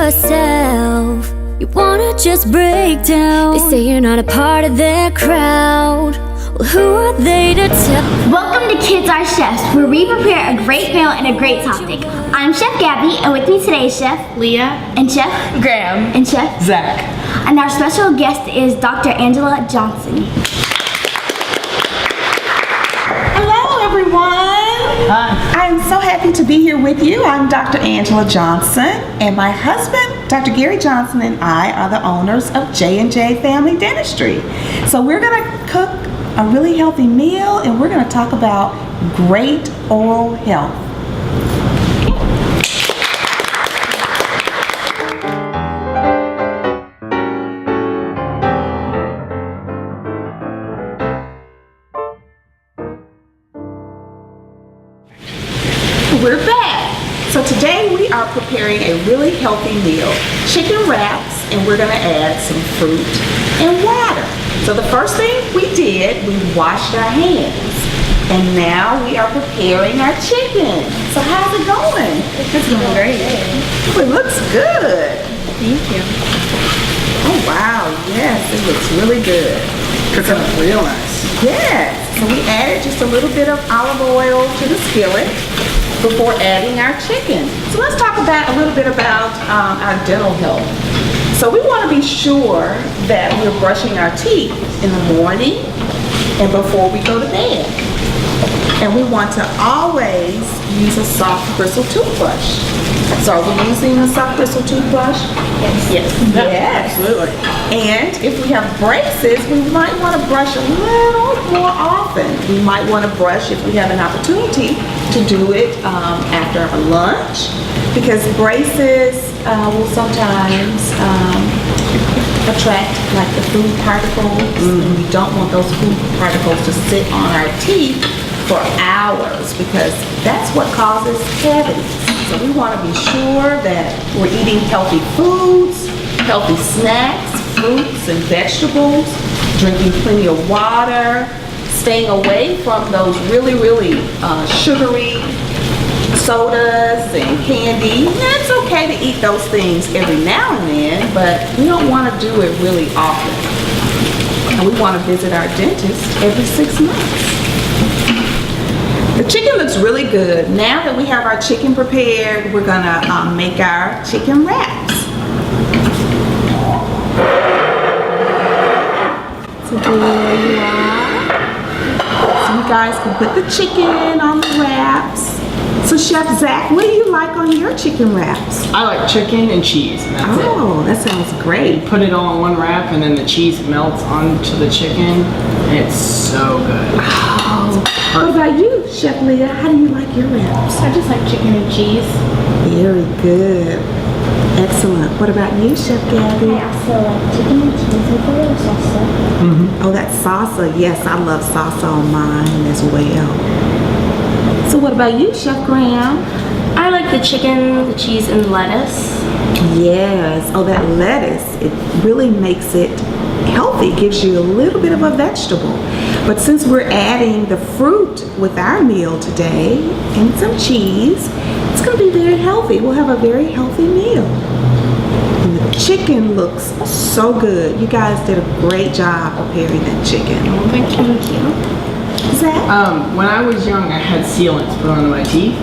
yourself. You wanna just break down. They say you're not a part of their crowd. Well, who are they to tell? Welcome to Kids Are Chefs, where we prepare a great meal and a great topic. I'm Chef Gabby, and with me today is Chef Leah and Chef Graham and Chef Zach. And our special guest is Dr. Angela Johnson. Hello, everyone. Hi. I'm so happy to be here with you. I'm Dr. Angela Johnson, and my husband, Dr. Gary Johnson, and I are the owners of J&J Family Dentistry. So we're going to cook a really healthy meal, and we're going to talk about great oral health. We're back. So today we are preparing a really healthy meal, chicken wraps, and we're gonna add some fruit and water. So the first thing we did, we washed our hands, and now we are preparing our chicken. So how's it going? It's going great. Oh, it looks good. Thank you. Oh wow, yes, it looks really good. Cooks up real nice. Yes, so we added just a little bit of olive oil to the skillet before adding our chicken. So let's talk about a little bit about our dental health. So we want to be sure that we're brushing our teeth in the morning and before we go to bed. And we want to always use a soft bristle toothbrush. So are we using a soft bristle toothbrush? Yes. Yes. Absolutely. And if we have braces, we might want to brush a little more often. We might want to brush if we have an opportunity to do it after a lunch, because braces will sometimes attract like the food particles, and we don't want those food particles to sit on our teeth for hours, because that's what causes cavities. So we want to be sure that we're eating healthy foods, healthy snacks, fruits and vegetables, drinking plenty of water, staying away from those really sugary sodas and candy. And it's okay to eat those things every now and then, but we don't want to do it really often. And we want to visit our dentist every 6 months. The chicken looks really good. Now that we have our chicken prepared, we're gonna make our chicken wraps. So there you are. So you guys can put the chicken on the wraps. So Chef Zach, what do you like on your chicken wraps? I like chicken and cheese, and that's Oh, that sounds great. it. Put it all in one wrap, and then the cheese melts onto the chicken, and it's so good. Oh. What about you, Chef Leah? How do you like your wraps? I just like chicken and cheese. Very good. Excellent. What about you, Chef Gabby? I also like chicken and cheese with a little salsa. Oh, that salsa. Yes, I love salsa on mine as well. So what about you, Chef Graham? I like the chicken, the cheese, and lettuce. Yes. Oh, that lettuce, it really makes it healthy. It gives you a little bit of a vegetable. But since we're adding the fruit with our meal today and some cheese, it's going to be very healthy. We'll have a very healthy meal. And the chicken looks so good. You guys did a great job preparing that chicken. Thank you. Zach? When I was young, I had sealants put onto my teeth.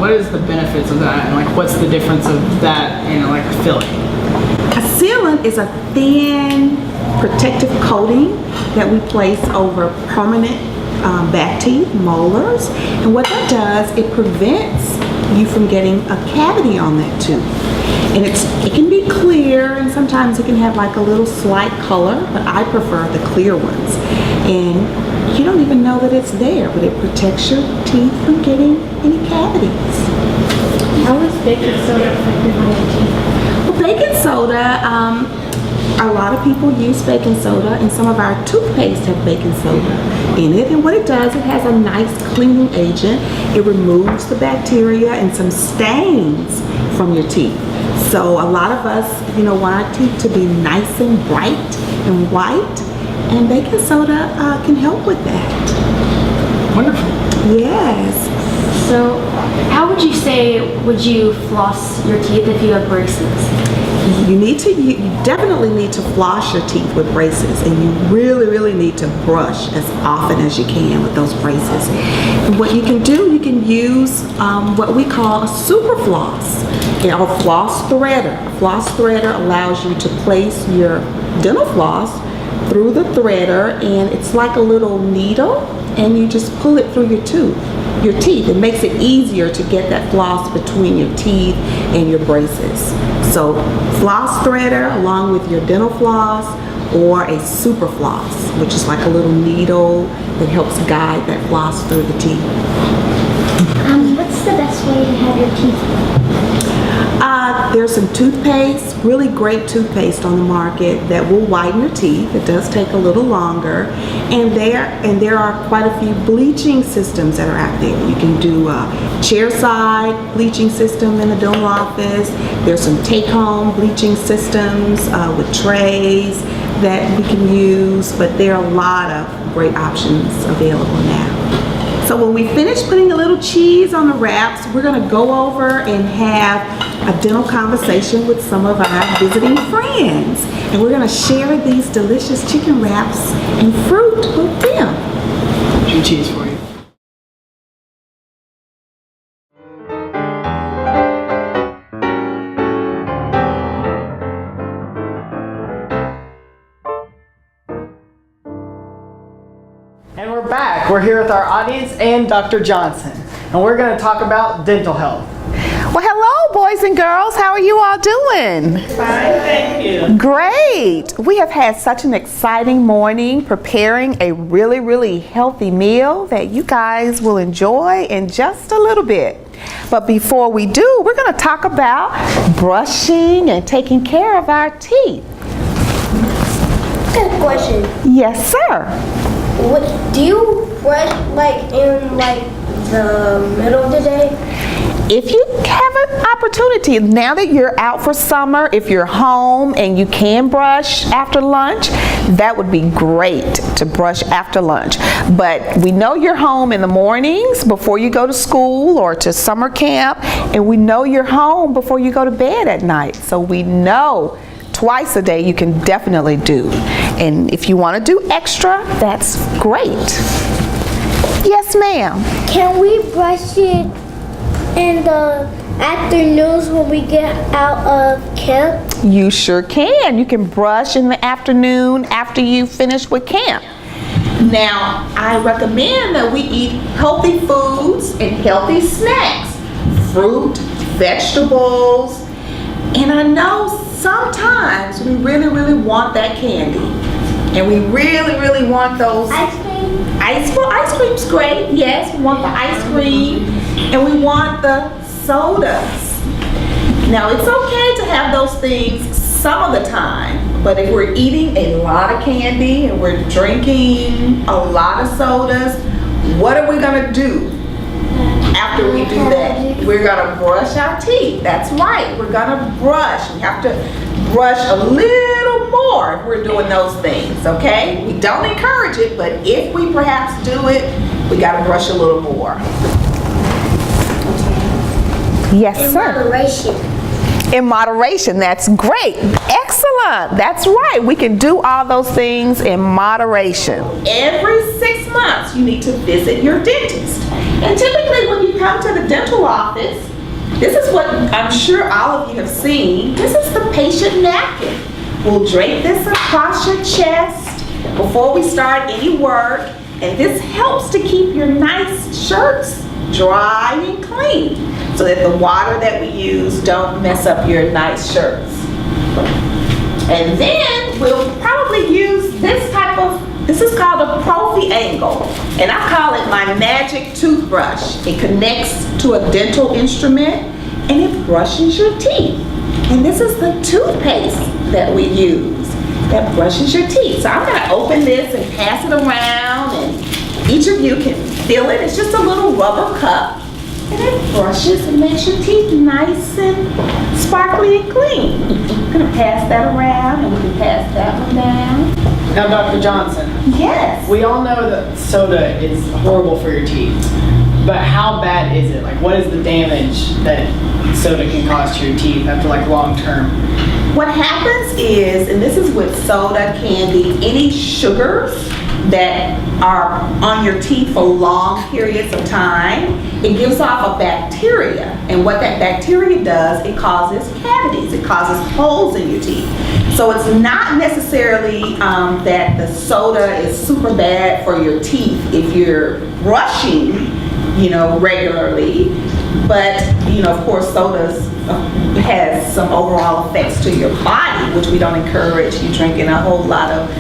What is the benefits of that, and like what's the difference of that and like a filling? A sealant is a thin protective coating that we place over permanent back teeth, molars, and what that does, it prevents you from getting a cavity on that tooth. And it can be clear, and sometimes it can have like a little slight color, but I prefer the clear ones. And you don't even know that it's there, but it protects your teeth from getting any cavities. How is baking soda affected by your teeth? Well, baking soda, a lot of people use baking soda, and some of our toothpaste have baking soda in it. And what it does, it has a nice cleaning agent. It removes the bacteria and some stains from your teeth. So a lot of us, want our teeth to be nice and bright and white, and baking soda can help with that. Wonderful. Yes. So, how would you say would you floss your teeth if you have braces? You definitely need to floss your teeth with braces, and you really need to brush as often as you can with those braces. And what you can do, you can use what we call a super floss, or floss threader. A floss threader allows you to place your dental floss through the threader, and it's like a little needle, and you just pull it through your teeth. It makes it easier to get that floss between your teeth and your braces. So floss threader along with your dental floss, or a super floss, which is like a little needle that helps guide that floss through the teeth. What's the best way to have your teeth? There's some toothpaste, really great toothpaste on the market that will whiten your teeth. It does take a little longer, and there are quite a few bleaching systems that are out there. You can do a chair-side bleaching system in the dental office. There's some take-home bleaching systems with trays that we can use, but there are a lot of great options available now. So when we finish putting a little cheese on the wraps, we're going to go over and have a dental conversation with some of our visiting friends. And we're going to share these delicious chicken wraps and fruit with them. Some cheese for you. And we're back. We're here with our audience and Dr. Johnson. And we're going to talk about dental health. Well, hello, boys and girls. How are you all doing? Fine, thank you. Great. We have had such an exciting morning preparing a really healthy meal that you guys will enjoy in just a little bit. But before we do, we're going to talk about brushing and taking care of our teeth. Good question. Yes, sir. What do you brush in the middle of the day? If you have an opportunity, now that you're out for summer, if you're home and you can brush after lunch, that would be great to brush after lunch. But we know you're home in the mornings before you go to school or to summer camp, and we know you're home before you go to bed at night. So we know twice a day you can definitely do. And if you want to do extra, that's great. Yes, ma'am. Can we brush it in the afternoons when we get out of camp? You sure can. You can brush in the afternoon after you finish with camp. Now, I recommend that we eat healthy foods and healthy snacks, fruit, vegetables, and I know sometimes we really want that candy, and we really want those Ice cream? Ice cream's great, yes, we want the ice cream, and we want the sodas. Now, it's okay to have those things some of the time, but if we're eating a lot of candy and we're drinking a lot of sodas, what are we gonna do after we do that? We're gonna brush our teeth. That's right, we're gonna brush. We have to brush a little more if we're doing those things, okay? We don't encourage it, but if we perhaps do it, we gotta brush a little more. Yes, sir. Moderation. In moderation, that's great. Excellent. That's right. We can do all those things in moderation. Every 6 months, you need to visit your dentist. And typically when you come to the dental office, this is what I'm sure all of you have seen. This is the patient napkin. We'll drape this across your chest before we start any work. And this helps to keep your nice shirts dry and clean so that the water that we use don't mess up your nice shirts. And then we'll probably use this is called a Profi angle, and I call it my magic toothbrush. It connects to a dental instrument and it brushes your teeth. And this is the toothpaste that we use that brushes your teeth. So I'm going to open this and pass it around, and each of you can feel it. It's just a little rubber cup, and it brushes and makes your teeth nice and sparkly and clean. I'm going to pass that around, and we can pass that one down. Now, Dr. Johnson, Yes. we all know that soda is horrible for your teeth. But how bad is it? Like, what is the damage that soda can cause to your teeth after like long term? What happens is, and this is with soda, candy, any sugars that are on your teeth for long periods of time, it gives off a bacteria. And what that bacteria does, it causes cavities, it causes holes in your teeth. So it's not necessarily that the soda is super bad for your teeth if you're brushing, regularly. But, of course, sodas has some overall effects to your body, which we don't encourage you drinking a whole lot of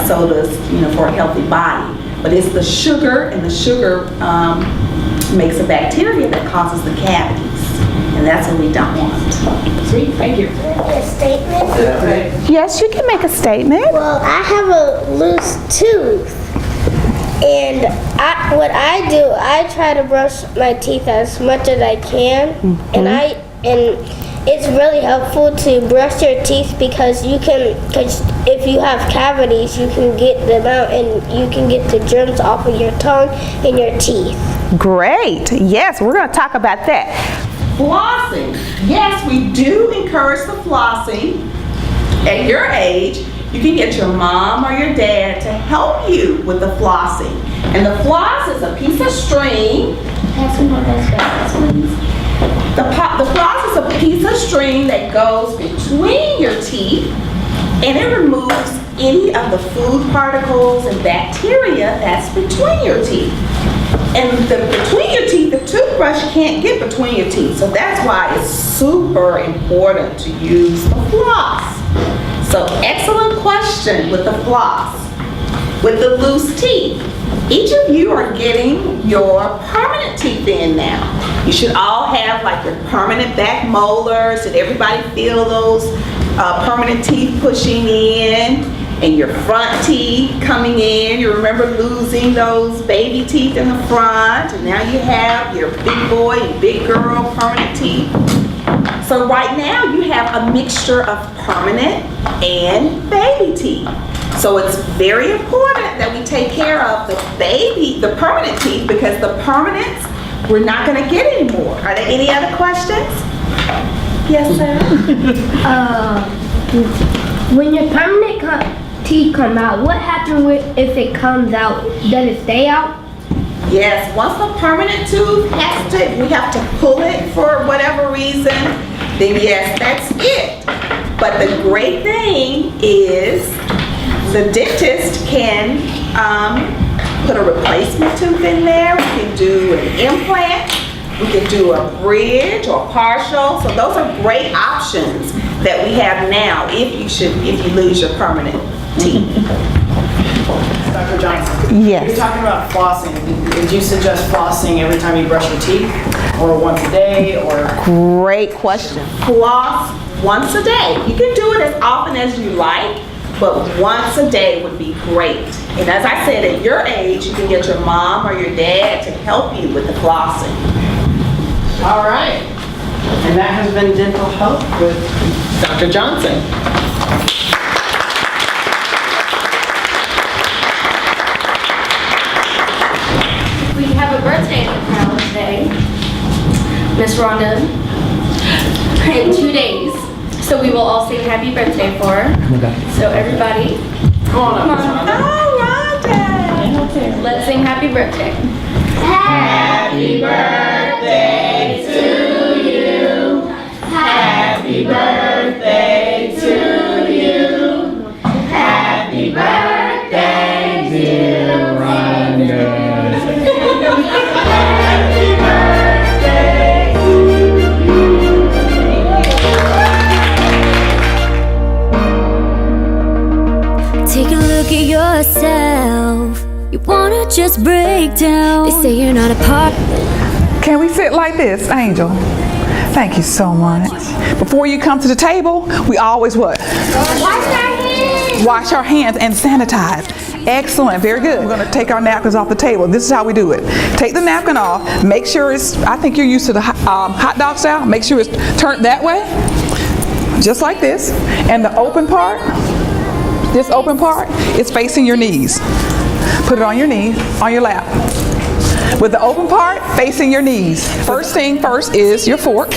sodas, for a healthy body. But it's the sugar, and the sugar makes a bacteria that causes the cavities, and that's what we don't want. Sweet, thank you. A statement? Yes, you can make a statement. Well, I have a loose tooth. And what I do, I try to brush my teeth as much as I can. And it's really helpful to brush your teeth because if you have cavities, you can get them out and you can get the germs off of your tongue and your teeth. Great. Yes, we're going to talk about that. Flossing. Yes, we do encourage the flossing. At your age, you can get your mom or your dad to help you with the flossing. And the floss is a piece of string. Pass me one of those bags, please. The floss is a piece of string that goes between your teeth, and it removes any of the food particles and bacteria that's between your teeth. And between your teeth, the toothbrush can't get between your teeth. So that's why it's super important to use the floss. So excellent question with the floss. With the loose teeth, each of you are getting your permanent teeth in now. You should all have like your permanent back molars. Did everybody feel those permanent teeth pushing in? And your front teeth coming in. You remember losing those baby teeth in the front, and now you have your big boy and big girl permanent teeth. So right now you have a mixture of permanent and baby teeth. So it's very important that we take care of the permanent teeth, because the permanents we're not going to get anymore. Are there any other questions? Yes, sir. When your permanent teeth come out, what happens if it comes out? Does it stay out? Yes, once the permanent tooth we have to pull it for whatever reason, then yes, that's it. But the great thing is the dentist can put a replacement tooth in there. We can do an implant. We can do a bridge or partial. So those are great options that we have now if you lose your permanent teeth. Dr. Johnson, Yes. you're talking about flossing. Would you suggest flossing every time you brush your teeth, or once a day, or? Great question. Floss once a day. You can do it as often as you like, but once a day would be great. And as I said, at your age, you can get your mom or your dad to help you with the flossing. All right. And that has been Dental Health with Dr. Johnson. We have a birthday in the crowd today. Miss Rhonda, in 2 days. So we will all sing happy birthday for her. Okay. So everybody, Come on up. Oh, Rhonda! let's sing happy birthday. Happy birthday to you. Happy birthday to you. Happy birthday, dear Rhonda. Happy birthday to you. Take a look at yourself. You wanna just break down. They say you're not a part. Can we sit like this, Angel? Thank you so much. Before you come to the table, we always what? Wash our hands. Wash our hands and sanitize. Excellent, very good. We're gonna take our napkins off the table. This is how we do it. Take the napkin off, make sure I think you're used to the hot dog style. Make sure it's turned that way, just like this. And the open part, this open part is facing your knees. Put it on your knees, on your lap. with the open part facing your knees. First thing first is your fork.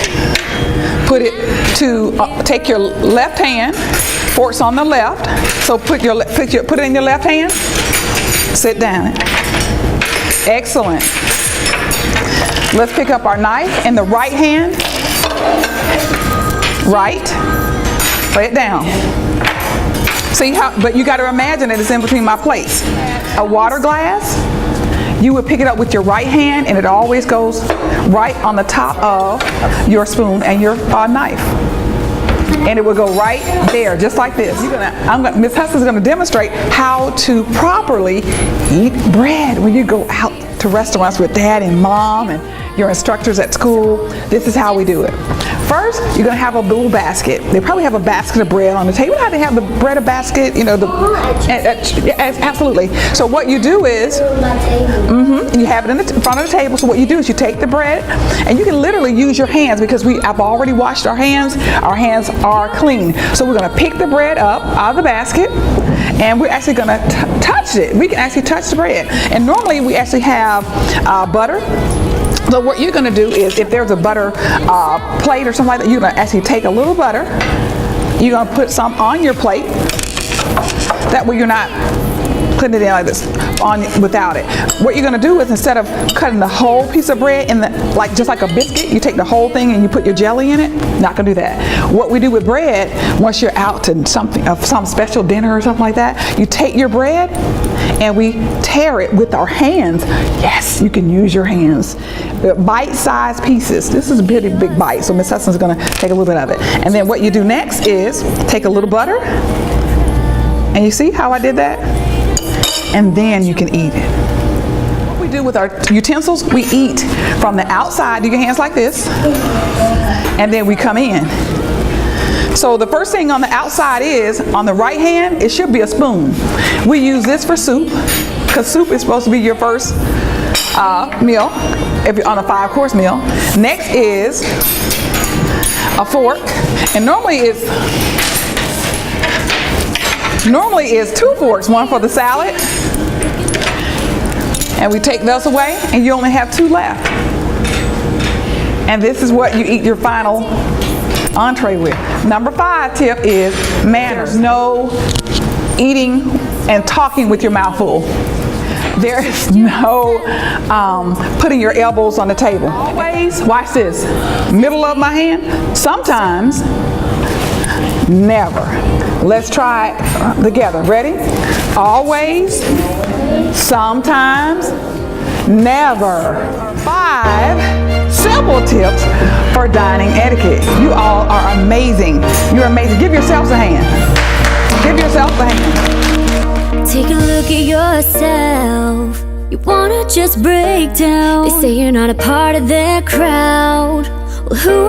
Put it to, take your left hand, fork's on the left, so put it in your left hand, sit down. Excellent. Let's pick up our knife in the right hand, right, lay it down. See how, but you got to imagine that it's in between my plates. A water glass, you would pick it up with your right hand and it always goes right on the top of your spoon and your knife. And it will go right there, just like this. Miss Hudson's gonna demonstrate how to properly eat bread when you go out to restaurants with dad and mom and your instructors at school. This is how we do it. First, you're gonna have a little basket. They probably have a basket of bread on the table. You know how they have the bread basket, you know, absolutely. So what you do is, you have it in the front of the table. So what you do is you take the bread, and you can literally use your hands because I've already washed our hands. Our hands are clean. So we're gonna pick the bread up out of the basket, and we're actually gonna touch it. We can actually touch the bread. And normally we actually have butter. So what you're gonna do is, if there's a butter plate or something like that, you're gonna actually take a little butter. You're gonna put some on your plate. That way you're not putting it in like this without it. What you're gonna do is, instead of cutting the whole piece of bread in just like a biscuit, you take the whole thing and you put your jelly in it. Not gonna do that. What we do with bread, once you're out to some special dinner or something like that, you take your bread and we tear it with our hands. Yes, you can use your hands. Bite-sized pieces. This is a pretty big bite, so Miss Hudson's gonna take a little bit of it. And then what you do next is take a little butter, and you see how I did that? And then you can eat it. What we do with our utensils, we eat from the outside. Do your hands like this, and then we come in. So the first thing on the outside is, on the right hand, it should be a spoon. We use this for soup, because soup is supposed to be your first meal, if you're on a 5-course meal. Next is a fork, and normally it's 2 forks, one for the salad, and we take those away, and you only have 2 left. And this is what you eat your final entree with. Number 5 tip is manners. No eating and talking with your mouth full. There is no putting your elbows on the table. Always, watch this, middle of my hand, sometimes, never. Let's try it together. Ready? Always, sometimes, never. 5 simple tips for dining etiquette. You all are amazing. You're amazing. Give yourselves a hand. Give yourself a hand. Take a look at yourself. You wanna just break down. They say you're not a part of their crowd. Well, who